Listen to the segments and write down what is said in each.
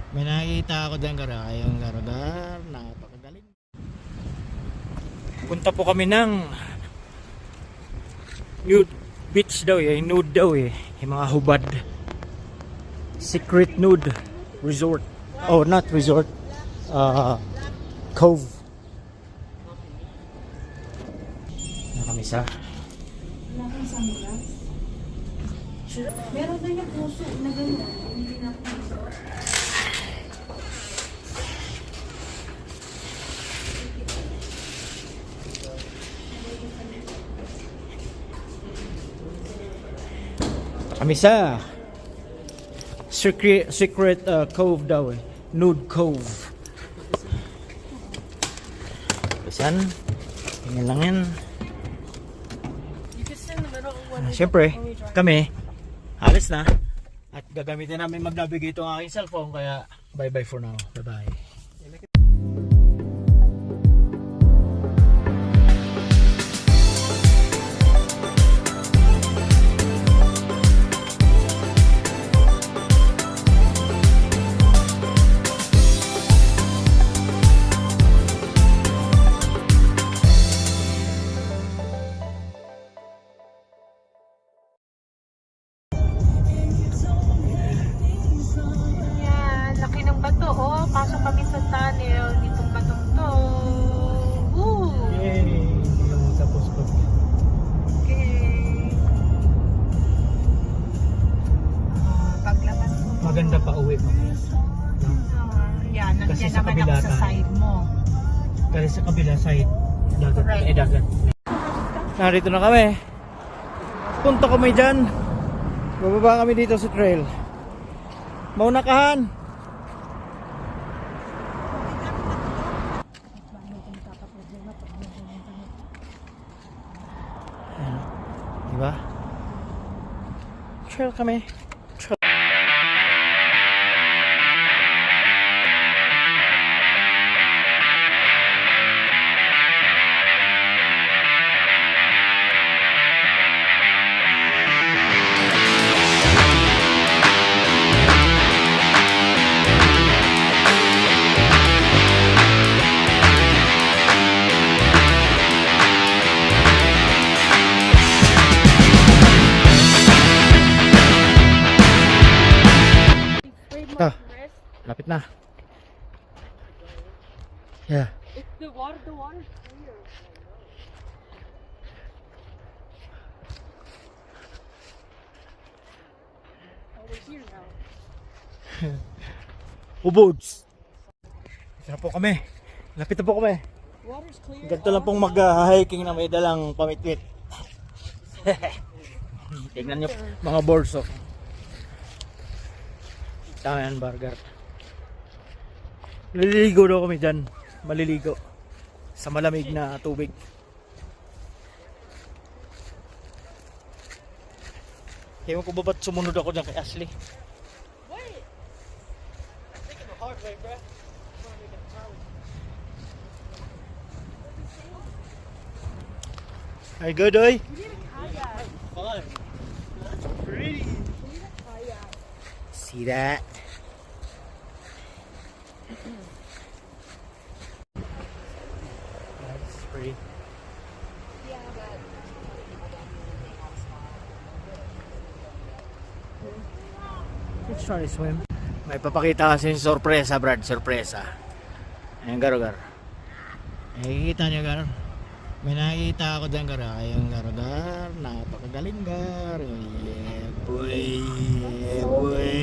May nakikita ako dyan yung garadar, napakagaling. Punta po kami ng nude beach daw nude daw yung mga hubad. Secret nude resort. Oh, not resort. Cove. Na kami sa Wala kang sunglass? Meron na yung puso na gano'n. Hindi na puso. kami sa secret cove daw nude cove. Pesan tingnan lang yan. Siyempre kami alis na at gagamitin namin mag-navigate ang aking cellphone, kaya bye bye for now. Bye bye. Laki ng bato, oh. Pasok kami sa tunnel. Ditong batong to. Woo! Yay! Tapos ko. Okay. Paglabas mo. Maganda pa uwi mo. Yan, Kasi nandiyan sa naman kabila ako sa tayo. side mo. Kasi sa kabila side, dagat. Right. Dagat. Narito na kami. Punta kami dyan. Bababa kami dito sa trail. Maunakahan. Diba? Trail kami. Ah, lapit na. Yeah. It's the water clear. Oh, we're here now. Ubods. Ito na po kami. Lapit na po kami. Water's clear. Ganito lang pong mag-hiking na may dalang pamitwit. Tingnan nyo mga boards, oh. Tama yan, burger. Maliligo daw kami dyan. Maliligo. Sa malamig na tubig. Ewan ko ba ba't sumunod ako dyan kay Ashley? Wait! I'm taking the hard way, bro. Are you good, oy? We need a kayak. Fun. That's pretty. We need a kayak. See that? That's pretty. Yeah, but... Let's try to swim. May papakita kasi yung sorpresa, Brad. Sorpresa. Ayan, garo-gar. Nakikita niyo, garo. May nakikita ako dyan, garo. Ayun, garo-gar. Napakagaling, garo. Yeah, boy. Yeah, boy.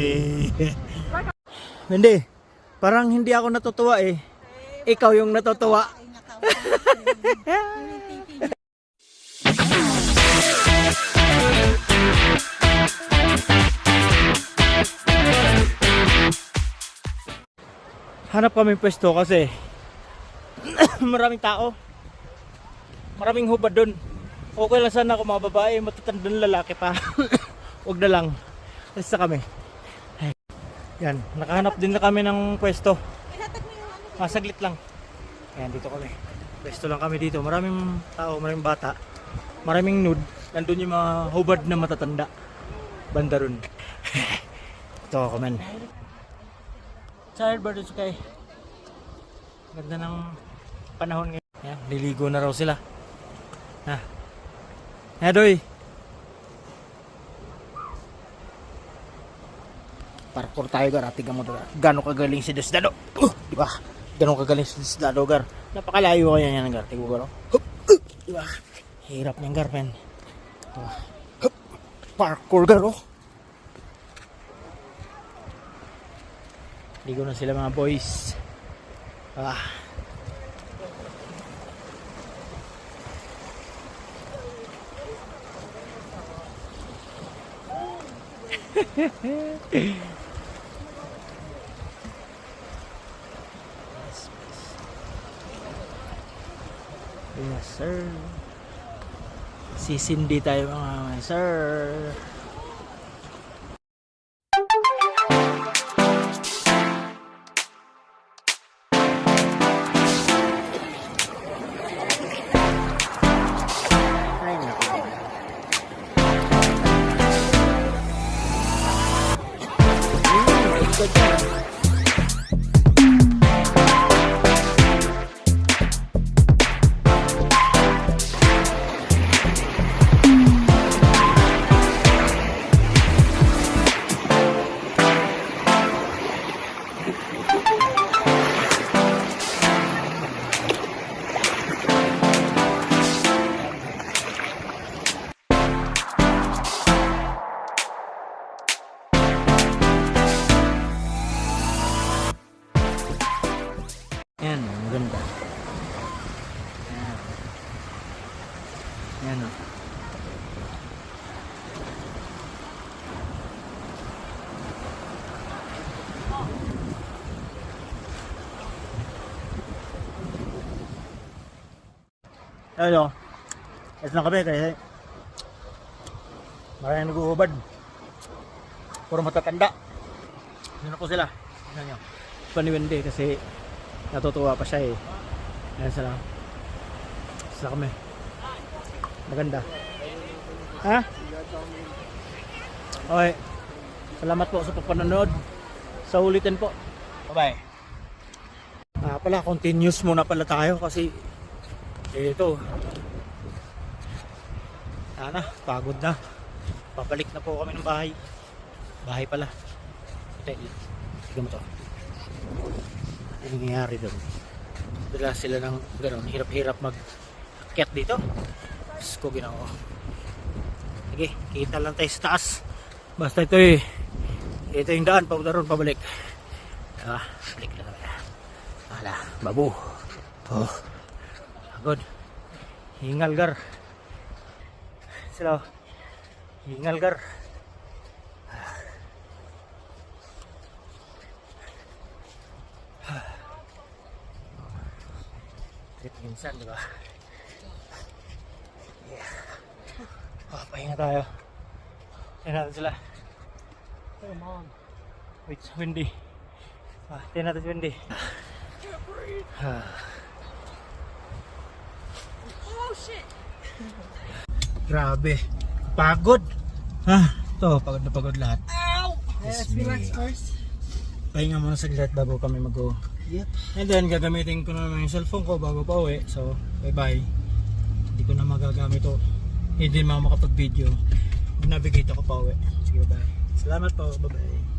Hindi. Parang hindi ako natutuwa eh. Ikaw yung natutuwa. Hanap kami pwesto kasi maraming tao. Maraming hubad doon. Okay lang sana kung mga babae, matatandang lalaki pa. Huwag na lang. Basta kami. Ay. Yan, nakahanap din na kami ng pwesto. Saglit lang. Ayan, dito kami. Pwesto lang kami dito. Maraming tao, maraming bata. Maraming nude. Nandun yung mga hubad na matatanda. Banda ron. Ito ako, man. Tired but it's okay. Ganda ng panahon ngayon. Yan, liligo na raw sila. Ha. Doy. Parkour tayo gar, atigan mo gar. Gano'ng kagaling si Desdado. Di ba? Gano'ng kagaling si Desdado gar. Napakalayo kaya yan gar. Tignan gar. Di ba? Hirap niyang gar, pen. Diba? Parkour gar, oh. Ligo na sila mga boys. Yes sir. Sisindi tayo mga sir. Yan, maganda. Yan o. Ayun o. Ito na kami kasi maraming nag-uubad. Puro matatanda. Yun ako sila. Yan nyo. Paniwende kasi natutuwa pa siya eh. Ayan sila. Sila kami. Maganda. Ha? Okay. Salamat po sa pagpanonood. Sa ulitin po. Bye bye. Pala continuous muna pala tayo kasi ito. Sana pagod na. Pabalik na po kami ng bahay. Bahay pala. Tignan mo to. Ano nangyayari doon? Dala sila ng gano'n, hirap-hirap mag-akyat dito. Diyos ko, ginawa. Sige, kita lang tayo sa taas. Basta ito eh. Ito yung daan, papunta ron, pabalik. Balik lang kami. Wala, babu. Oh, agod. Hingal gar. Sila, hingal gar. Minsan, di ba? Yeah. Pahinga tayo. Tingnan natin sila. Come on. Wait, it's windy. Tingnan natin si windy. Oh shit! Grabe. Pagod. Ito, pagod na pagod lahat. Ow! Let's relax first. Pahinga muna saglit bago kami mag-go. Yep. And then gagamitin ko na naman yung cellphone ko bago pa uwi. So bye bye. Hindi ko na magagamit to. Hindi makapag-video. Navigate ako pa uwi. Sige bye bye. Salamat po. Bye bye.